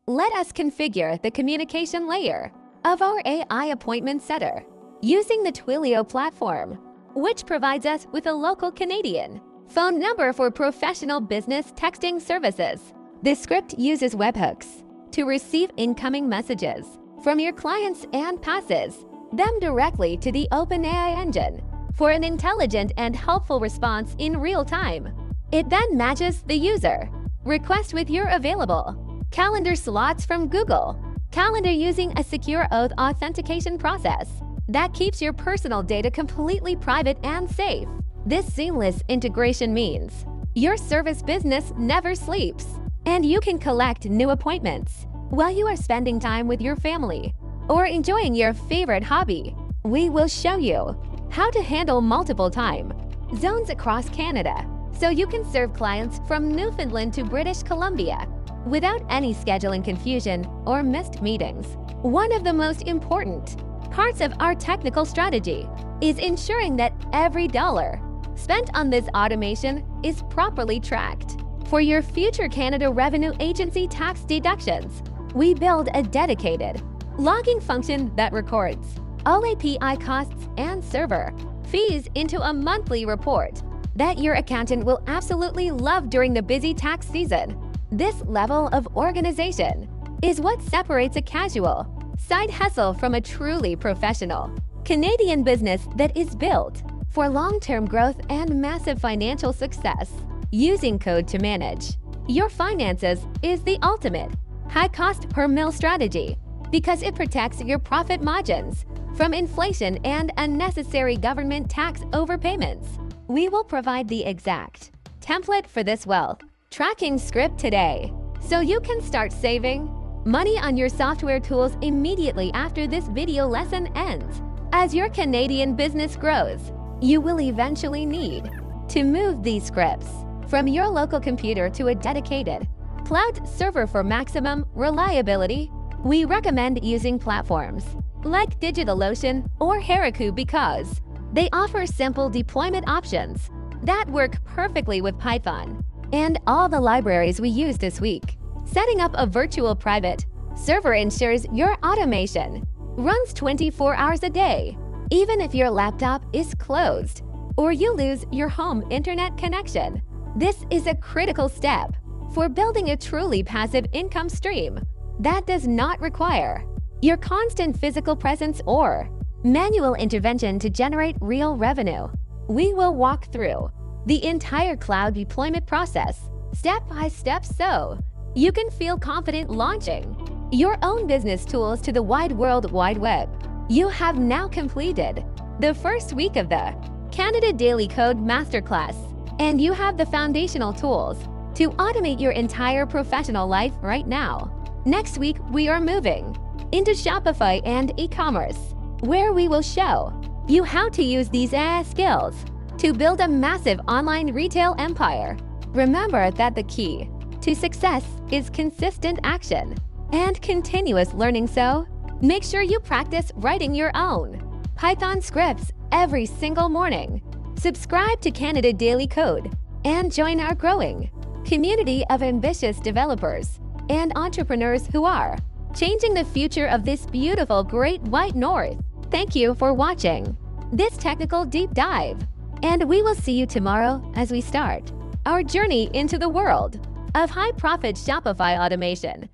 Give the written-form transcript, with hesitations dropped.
Let us configure the communication layer of our AI appointment setter using the Twilio platform, which provides us with a local Canadian phone number for professional business texting services. This script uses webhooks to receive incoming messages from your clients and passes them directly to the OpenAI engine for an intelligent and helpful response in real time. It then matches the user request with your available calendar slots from Google Calendar using a secure OAuth authentication process that keeps your personal data completely private and safe. This seamless integration means your service business never sleeps, and you can collect new appointments while you are spending time with your family or enjoying your favorite hobby. We will show you how to handle multiple time zones across Canada so you can serve clients from Newfoundland to British Columbia without any scheduling confusion or missed meetings. One of the most important parts of our technical strategy is ensuring that every dollar spent on this automation is properly tracked. For your future Canada Revenue Agency tax deductions, we build a dedicated logging function that records all API costs and server fees into a monthly report that your accountant will absolutely love during the busy tax season. This level of organization is what separates a casual side hustle from a truly professional Canadian business that is built for long-term growth and massive financial success. Using code to manage your finances is the ultimate high-cost per mil strategy because it protects your profit margins from inflation and unnecessary government tax overpayments. We will provide the exact template for this wealth tracking script today, so you can start saving money on your software tools immediately after this video lesson ends. As your Canadian business grows, you will eventually need to move these scripts from your local computer to a dedicated cloud server for maximum reliability. We recommend using platforms like DigitalOcean or Heroku because they offer simple deployment options that work perfectly with Python and all the libraries we use this week. Setting up a virtual private server ensures your automation runs 24 hours a day, even if your laptop is closed or you lose your home internet connection. This is a critical step for building a truly passive income stream that does not require your constant physical presence or manual intervention to generate real revenue. We will walk through the entire cloud deployment process step by step so you can feel confident launching your own business tools to the wide world wide web. You have now completed the first week of the Canada Daily Code Masterclass, and you have the foundational tools to automate your entire professional life right now. Next week, we are moving into Shopify and e-commerce, where we will show you how to use these AI skills to build a massive online retail empire. Remember that the key to success is consistent action and continuous learning, so make sure you practice writing your own Python scripts every single morning. Subscribe to Canada Daily Code and join our growing community of ambitious developers and entrepreneurs who are changing the future of this beautiful Great White North. Thank you for watching this technical deep dive, and we will see you tomorrow as we start our journey into the world of high-profit Shopify automation.